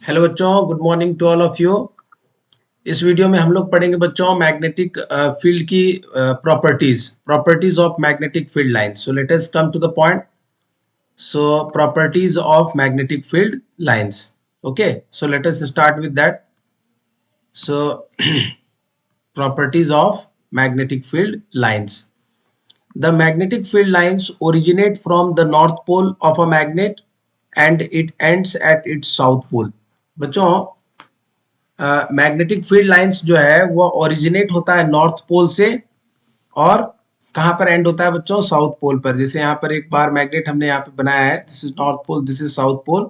Hello बच्चों, good morning to all of you. इस video में हम लोग पढ़ेंगे बच्चों मैग्नेटिक फील्ड की properties of magnetic field lines. So let us come to the point. So properties of magnetic field lines. Okay, so let us start with that. So properties of magnetic field lines. The magnetic field lines originate from the north pole of a magnet and it ends at its south pole. बच्चों, magnetic field lines जो है वो originate होता है north pole से और कहाँ पर एंड होता है बच्चों? साउथ पोल पर। जैसे यहाँ पर एक बार मैग्नेट हमने यहाँ पे बनाया है, this is north pole, this is south pole.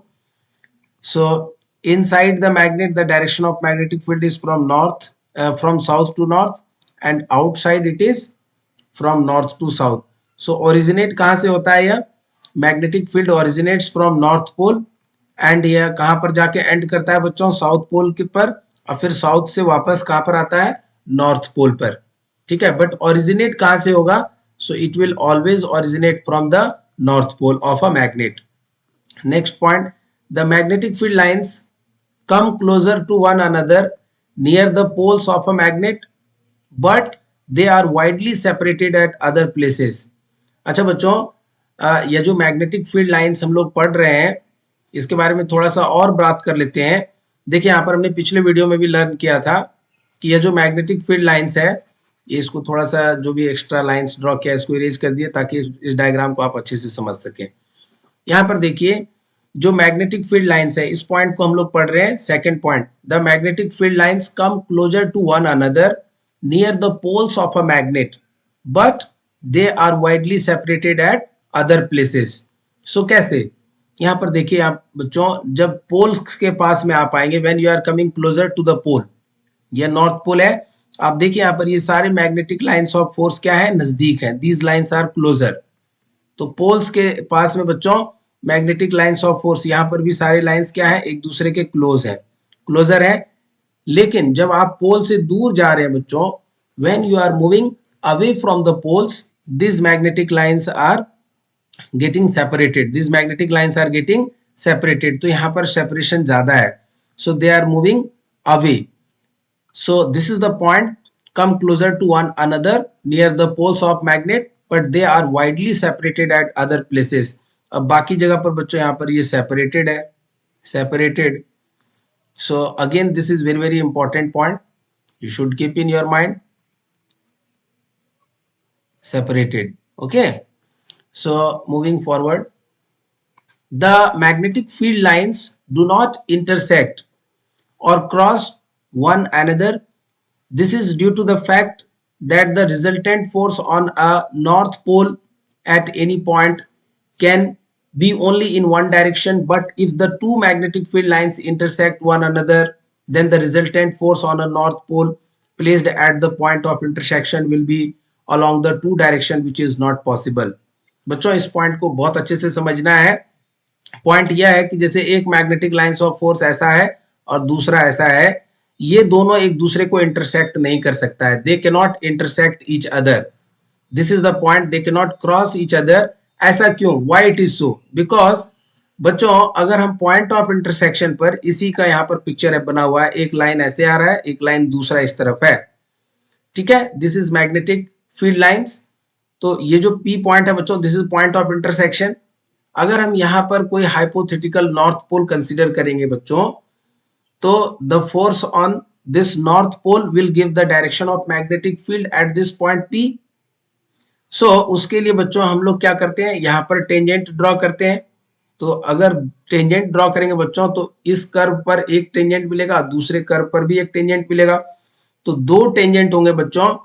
So inside the magnet the direction of magnetic field is from south to north and outside it is from north to south. So originate कहाँ से होता है? यह magnetic field originates from north pole and यह कहाँ पर जाके and करता है बच्चों? साउथ पोल के पर, और फिर साउथ से वापस कहाँ पर आता है? नॉर्थ पोल पर। ठीक है, बट ओरिजिनेट कहाँ से होगा? So it will always originate from the north pole of a magnet. Next point, the magnetic field lines come closer to one another near the poles of a magnet but they are widely separated at other places. अच्छा बच्चों, ये जो magnetic field lines हम लोग पढ़ रहे हैं इसके बारे में थोड़ा सा और बात कर लेते हैं। देखिए यहाँ पर हमने पिछले वीडियो में भी लर्न किया था कि ये जो मैग्नेटिक फील्ड लाइंस है, ये इसको थोड़ा सा जो भी एक्स्ट्रा लाइंस ड्रॉ किया इसको इरेज कर दिए ताकि इस डायग्राम को आप अच्छे से समझ सकें। यहाँ पर देखिए जो मैग्नेटिक फील्ड लाइंस है, इस पॉइंट को हम लोग पढ़ रहे हैं second point. The magnetic field lines come closer to one another near the poles of a magnet but they are widely separated at other places. So कैसे? यहाँ पर देखिए आप बच्चों, जब पोल्स के पास में आप आएंगे, when you are coming closer to the pole, यह नॉर्थ पोल है। आप देखिए यहाँ पर ये सारे मैग्नेटिक लाइंस ऑफ फोर्स क्या है? नजदीक है। These lines are closer. तो पोल्स के पास में बच्चों मैग्नेटिक लाइंस ऑफ फोर्स, यहाँ पर भी सारे लाइंस क्या है? एक दूसरे के क्लोज है, क्लोजर है। लेकिन जब आप पोल से दूर जा रहे हैं बच्चों, when you are moving away from the poles, this magnetic lines are getting separated, this magnetic lines are getting separated. तो यहाँ पर सेपरेशन ज्यादा है, so they are moving away. So this is the point, come closer to one another near the poles of magnet but they are widely separated at other places. अब बाकी जगह पर बच्चों यहाँ पर ये सेपरेटेड है, separated. So again this is very very important point, you should keep in your mind, separated. Okay, so moving forward, the magnetic field lines do not intersect or cross one another. This is due to the fact that the resultant force on a north pole at any point can be only in one direction, but if the two magnetic field lines intersect one another, then the resultant force on a north pole placed at the point of intersection will be along the two direction, which is not possible. बच्चों इस point को बहुत अच्छे से समझना है। Point यह है कि जैसे एक मैग्नेटिक लाइंस ऑफ फोर्स ऐसा है और दूसरा ऐसा है, ये दोनों एक दूसरे को इंटरसेक्ट नहीं कर सकता है। They can not intersect each other, this is the point, they can not cross each other. ऐसा क्यों? Why it is so? Because बच्चों अगर हम पॉइंट ऑफ इंटरसेक्शन पर, इसी का यहाँ पर पिक्चर है बना हुआ है, एक लाइन ऐसे आ रहा है, एक लाइन दूसरा इस तरफ है। ठीक है, this is magnetic field lines. तो ये जो पी पॉइंट है बच्चों, this is point of intersection. अगर हम यहाँ पर कोई हाइपोथेटिकल नॉर्थ पोल कंसीडर करेंगे बच्चों, तो the force on this north pole will give the direction of magnetic field at this point P. So उसके लिए बच्चों हम लोग क्या करते हैं, यहाँ पर टेंजेंट ड्रॉ करते हैं। तो अगर टेंजेंट ड्रॉ करेंगे बच्चों तो इस कर्व पर एक टेंजेंट मिलेगा, दूसरे कर्व पर भी एक टेंजेंट मिलेगा। तो दो टेंजेंट होंगे बच्चों,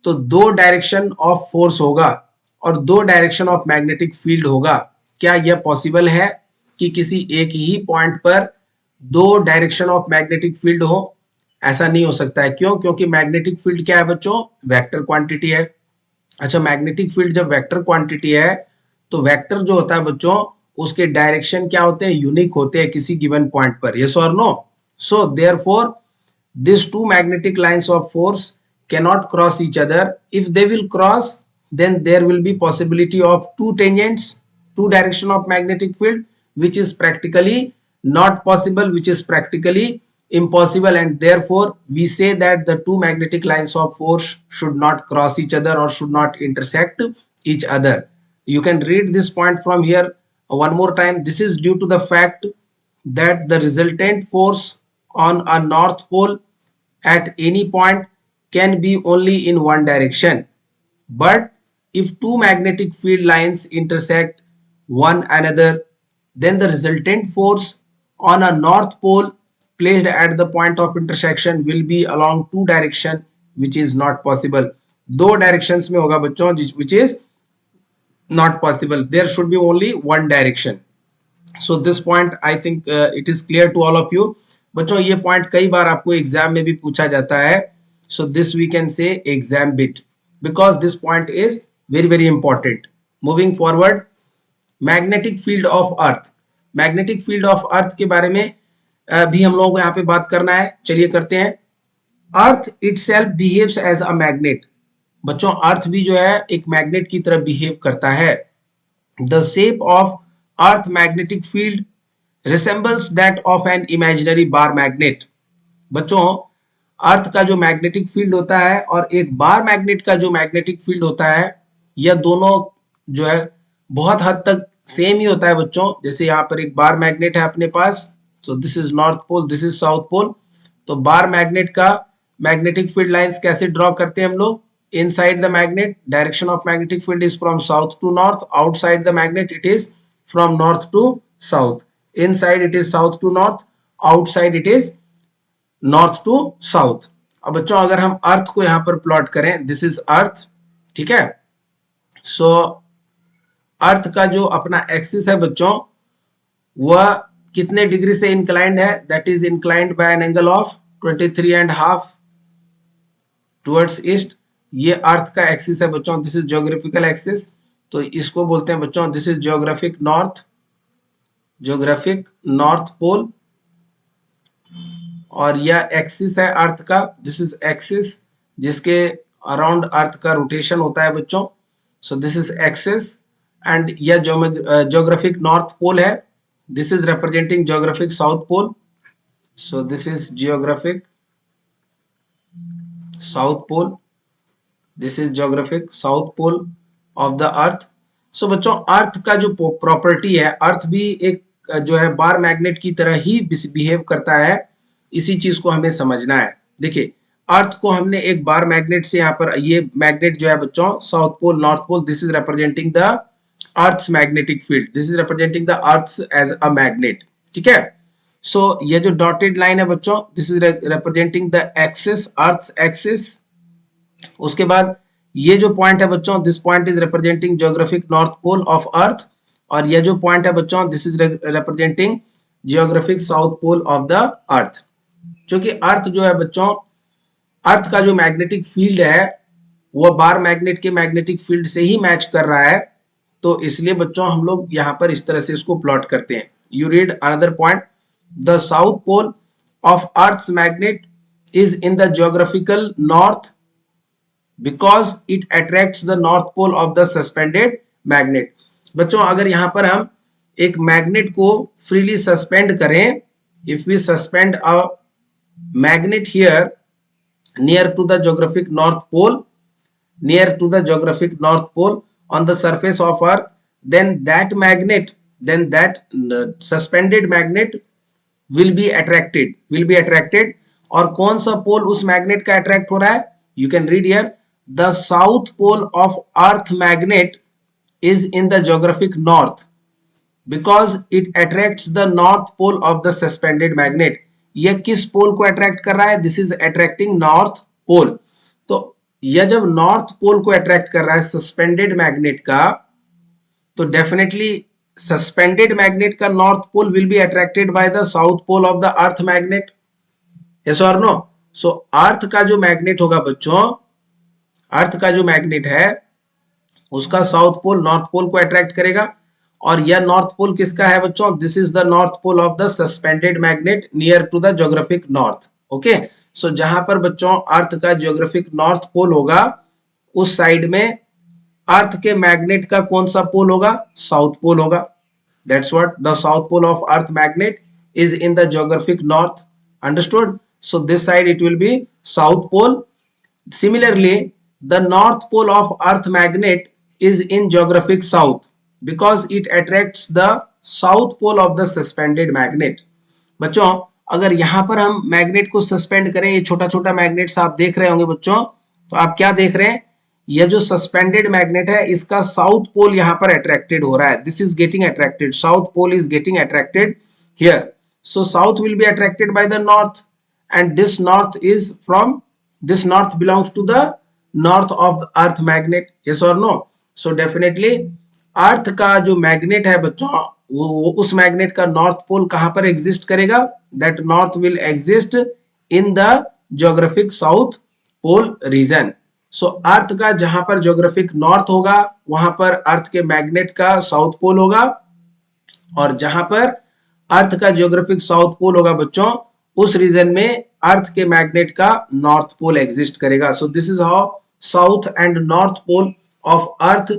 तो दो डायरेक्शन ऑफ फोर्स होगा और दो डायरेक्शन ऑफ मैग्नेटिक फील्ड होगा। क्या यह पॉसिबल है कि किसी एक ही पॉइंट पर दो डायरेक्शन ऑफ मैग्नेटिक फील्ड हो? ऐसा नहीं हो सकता है। क्यों? क्योंकि मैग्नेटिक फील्ड क्या है बच्चों? वेक्टर क्वांटिटी है। अच्छा, मैग्नेटिक फील्ड जब वेक्टर क्वांटिटी है तो वेक्टर जो होता है बच्चों, उसके डायरेक्शन क्या होते हैं? यूनिक होते हैं किसी गिवन पॉइंट पर। यस और no? So therefore this two magnetic lines of force cannot cross each other. If they will cross, then there will be possibility of two tangents, two direction of magnetic field, which is practically not possible, which is practically impossible, and therefore we say that the two magnetic lines of force should not cross each other or should not intersect each other. You can read this point from here one more time. This is due to the fact that the resultant force on a north pole at any point can be only in one direction. But if two magnetic field lines intersect one another, then the resultant force on a north pole placed at the point of intersection will be along two direction, which is not possible. दो directions में होगा बच्चों, which is not possible. There should be only one direction. So this point I think it is clear to all of you. बच्चों ये point कई बार आपको exam में भी पूछा जाता है. So this we can say exam bit, because this point is very important. Moving forward, magnetic field of earth. Magnetic field of earth के बारे में भी हम लोगों को यहाँ पे बात करना है. चलिए करते हैं. Earth itself behaves as a magnet. बच्चों अर्थ भी जो है एक मैग्नेट की तरह बिहेव करता है. The shape of earth magnetic field resembles that of an imaginary bar magnet. बच्चों अर्थ का जो मैग्नेटिक फील्ड होता है और एक बार मैग्नेट का जो मैग्नेटिक फील्ड होता है, यह दोनों जो है बहुत हद तक सेम ही होता है बच्चों. जैसे यहाँ पर एक बार मैग्नेट है अपने पास, so this is north pole, this is south pole. तो बार मैग्नेट का मैग्नेटिक फील्ड लाइंस कैसे ड्रॉ करते हैं हम लोग? Inside the magnet direction of magnetic field is from south to north, outside the magnet it is from north to south. Inside it is south to north, outside it is north to south. अब बच्चों अगर हम अर्थ को यहां पर plot करें, this is अर्थ, ठीक है. सो अर्थ का जो अपना एक्सिस है बच्चों, वह कितने डिग्री से इंक्लाइंड है? That is inclined by an angle of 23.5 towards east. ये अर्थ का एक्सिस है बच्चों. दिस इज ज्योग्राफिकल एक्सिस, तो इसको बोलते हैं बच्चों, this is geographic north pole. और यह एक्सिस है अर्थ का, दिस इज एक्सिस जिसके अराउंड अर्थ का रोटेशन होता है बच्चों. So this is axis and यह ज्योग्राफिक नॉर्थ पोल है. This is representing geographic south pole. So this is geographic south pole, this is geographic south pole of the earth. So बच्चों earth का जो property है, अर्थ भी एक जो है बार मैग्नेट की तरह ही बिहेव करता है. इसी चीज को हमें समझना है. देखिए अर्थ को हमने एक बार मैग्नेट से, यहाँ पर ये मैग्नेट जो है बच्चों south pole north pole, this is representing the earth's magnetic field, this is representing the earth as a magnet, ठीक है. सो ये जो डॉटेड लाइन है बच्चों, this is representing the axis, earth axis. उसके बाद ये जो पॉइंट है बच्चों, this point is representing geographic north pole of earth. और ये जो पॉइंट है बच्चों, this is representing geographic south pole of the अर्थ. क्योंकि अर्थ जो है बच्चों, अर्थ का जो मैग्नेटिक फील्ड है वह बार मैग्नेट के मैग्नेटिक फील्ड से ही मैच कर रहा है. तो इसलिए बच्चों हम लोग यहाँ पर इस तरह से इसको प्लॉट करते हैं. You read another point, the south pole of earth's magnet is in the geographical north because it attracts the north pole of the suspended magnet. बच्चों अगर यहाँ पर हम एक मैग्नेट को फ्रीली सस्पेंड करें, if we suspend a magnet here near to the geographic north pole on the surface of earth, then that suspended magnet will be attracted. और कौन सा पोल उस मैग्नेट का अट्रैक्ट हो रहा है? You can read here, the south pole of earth magnet is in the geographic north because it attracts the north pole of the suspended magnet. यह किस पोल को अट्रैक्ट कर रहा है? This is attracting north pole. तो यह जब north pole को अट्रैक्ट कर रहा है सस्पेंडेड मैग्नेट का, तो डेफिनेटली सस्पेंडेड मैग्नेट का north pole will be attracted by the south pole of the earth magnet. Yes और नो? सो अर्थ का जो मैग्नेट होगा बच्चों, अर्थ का जो मैग्नेट है उसका साउथ पोल नॉर्थ पोल को अट्रैक्ट करेगा. और यह नॉर्थ पोल किसका है बच्चों? This is the north pole of the suspended magnet near to the geographic north. Okay, so जहां पर बच्चों अर्थ का ज्योग्राफिक नॉर्थ पोल होगा, उस साइड में अर्थ के मैग्नेट का कौन सा पोल होगा? साउथ पोल होगा. That's what the south pole of earth magnet is in the geographic north. Understood? So this side it will be south pole. Similarly, the north pole of earth magnet is in geographic south because it attracts the south pole of the suspended magnet. बच्चों अगर यहां पर हम magnet को suspend करें, ये छोटा छोटा मैग्नेट्स आप देख रहे होंगे बच्चों, तो आप क्या देख रहे हैं, ये जो सस्पेंडेड मैग्नेट है इसका साउथ पोल यहां पर अट्रैक्टेड हो रहा है. This is getting attracted, south pole is getting attracted here. So south will be attracted by the north and this north is from, this north belongs to the north of the earth magnet. yes or no? so definitely अर्थ का जो magnet है बच्चों, वो उस magnet का north पोल कहां पर exist करेगा, that north will exist in the geographic south pole region. So earth का जहां पर ज्योग्राफिक नॉर्थ होगा वहां पर अर्थ के मैग्नेट का साउथ पोल होगा, और जहां पर अर्थ का ज्योग्राफिक साउथ पोल होगा बच्चों, उस रीजन में अर्थ के मैग्नेट का नॉर्थ पोल एग्जिस्ट करेगा. So this is how south and north pole of earth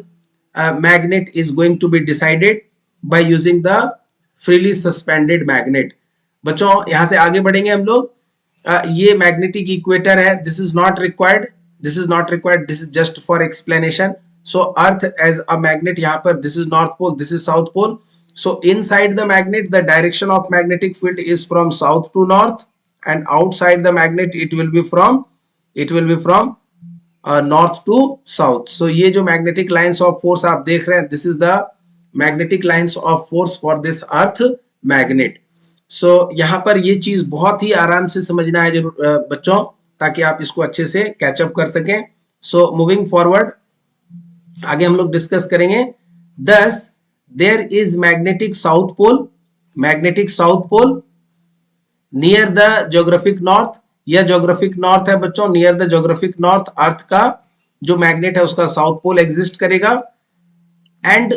magnet is going to be decided by using the freely suspended magnet. बच्चों यहां से आगे बढ़ेंगे हम लोग. ये मैग्नेटिक इक्वेटर है, this is not required, this is not required, this is just for explanation. So earth as a magnet, यहां पर this is north pole, this is south pole. So inside the magnet, the direction of magnetic field is from south to north, and outside the magnet it will be from north to south. So ये जो magnetic lines of force आप देख रहे हैं, this is the magnetic lines of force for this earth magnet. So यहाँ पर ये चीज बहुत ही आराम से समझना है बच्चों, ताकि आप इसको अच्छे से कैचअप कर सकें. So moving forward, आगे हम लोग डिस्कस करेंगे. Thus there is magnetic south pole near the geographic north. यह geographic north है बच्चों, near the geographic north अर्थ का जो मैग्नेट है उसका साउथ पोल एग्जिस्ट करेगा. And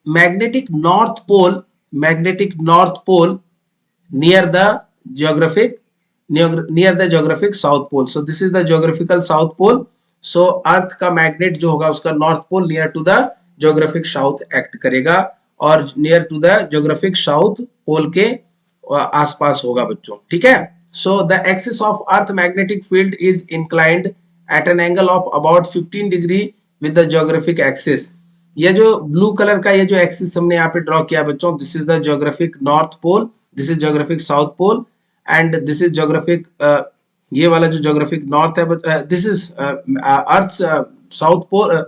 magnetic north pole near the geographic south pole. so this is the geographical south pole. so earth का magnet जो होगा उसका north pole near to the geographic south act करेगा, और near to the geographic south pole के आसपास होगा बच्चों. ठीक है. So the axis of earth magnetic field is inclined at an angle of about 15 degree with the geographic axis. ये जो ब्लू कलर का ये जो एक्सिस हमने यहाँ पे ड्रॉ किया बच्चों, this is the geographic north pole, this is geographic south pole, and this is geographic, ये वाला जो ज्योग्राफिक नॉर्थ है, this is earth south pole,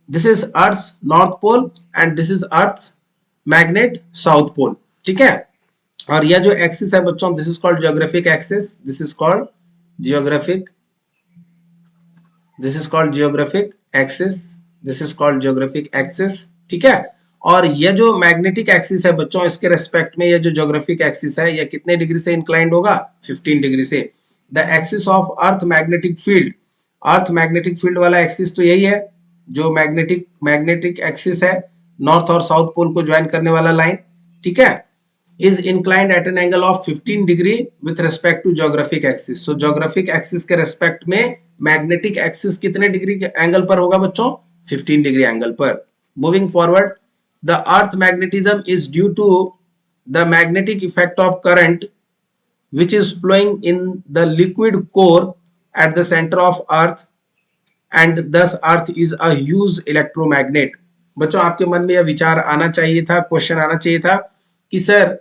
this is earth north pole, and this is earth magnet south pole. ठीक है. और यह जो axis है बच्चों, this is called geographic axis, this is called geographic axis, this is called geographic axis. ठीक है. और यह जो मैग्नेटिक एक्सिस है बच्चों, इसके रेस्पेक्ट में यह जो ज्योग्राफिक एक्सिस है, यह कितने डिग्री से इंक्लाइंड होगा, 15 डिग्री से. The axis of earth magnetic field वाला एक्सिस तो यही है जो मैग्नेटिक एक्सिस है, नॉर्थ और साउथ पोल को ज्वाइन करने वाला लाइन. ठीक है. Is inclined at an angle of 15 degree with respect to geographic axis. So geographic axis के रेस्पेक्ट में मैग्नेटिक एक्सिस कितने डिग्री के एंगल पर होगा बच्चों, 15 डिग्री एंगल पर. Moving forward, the earth magnetism is due to the magnetic effect of current which is flowing in the liquid core at the center of earth, and thus earth is a huge electromagnet. बच्चों आपके मन में यह विचार आना चाहिए था, question आना चाहिए था कि सर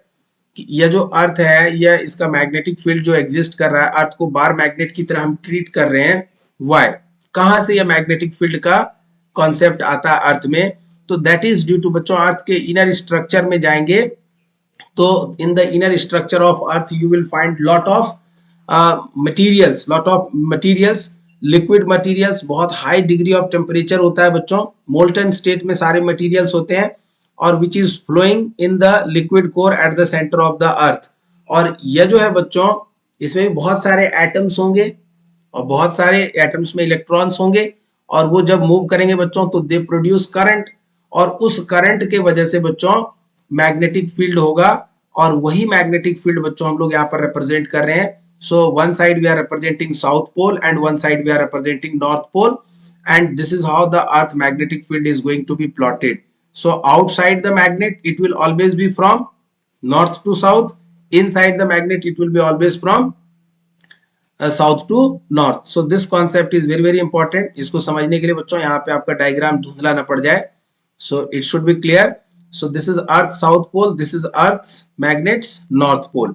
यह जो अर्थ है, यह इसका मैग्नेटिक फील्ड जो एग्जिस्ट कर रहा है, अर्थ को बार मैग्नेट की तरह हम ट्रीट कर रहे हैं, व्हाई, कहां से यह मैग्नेटिक फील्ड का कॉन्सेप्ट आता है अर्थ में. तो दैट इज ड्यू टू बच्चों, अर्थ के इनर स्ट्रक्चर में जाएंगे तो in the inner structure of earth you will find lot of materials, liquid materials, बहुत हाई डिग्री ऑफ टेम्परेचर होता है बच्चों, मोल्टन स्टेट में सारे मटीरियल्स होते हैं, और which is flowing in the liquid core at the centre of the earth. और यह जो है बच्चों, इसमें बहुत सारे एटम्स होंगे, और बहुत सारे एटम्स में इलेक्ट्रॉन्स होंगे, और वो जब मूव करेंगे बच्चों तो दे प्रोड्यूस करंट, और उस करंट के वजह से बच्चों मैग्नेटिक फील्ड होगा, और वही मैग्नेटिक फील्ड बच्चों हम लोग यहाँ पर रिप्रेजेंट कर रहे हैं. So one side we are representing south pole and one side we are representing north pole, and this is how the earth magnetic field is going to be plotted. So outside the magnet it will always be from north to south, inside the magnet it will be always from south to north. So this concept is very very important. इसको समझने के लिए बच्चों यहाँ पे आपका diagram धुंधला ना पड़ जाए. So it should be clear. So this is earth south pole, this is earth magnet's north pole.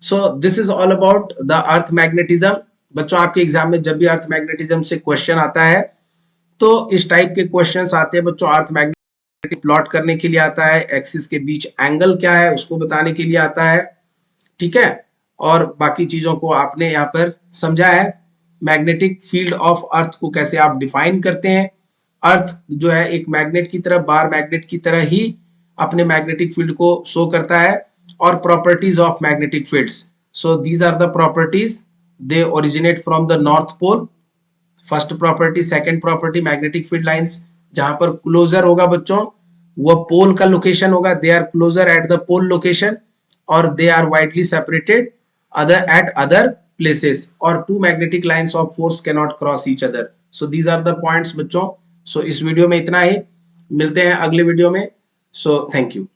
So this is all about the earth magnetism. बच्चों आपके एग्जाम में जब भी अर्थ मैग्नेटिज्म से क्वेश्चन आता है तो इस टाइप के क्वेश्चंस आते हैं बच्चों. अर्थ मैग्नेटिक प्लॉट करने के लिए आता है, एक्सिस के बीच एंगल क्या है उसको बताने के लिए आता है, ठीक है, और बाकी चीजों को आपने यहाँ पर समझा है. मैग्नेटिक फील्ड ऑफ अर्थ को कैसे आप डिफाइन करते हैं. अर्थ जो है एक मैग्नेट की तरह, बार मैग्नेट की तरह ही अपने मैग्नेटिक फील्ड को शो करता है. और properties of magnetic fields. So these are the properties, they originate from the north pole. First property, second property magnetic field lines. जहां पर क्लोजर होगा बच्चों वो पोल का लोकेशन होगा, they are closer at the pole location, और they are widely separated at other places, or two magnetic lines of force cannot cross each other. So these are the points बच्चों. So इस video में इतना ही, मिलते हैं अगले video में. So thank you.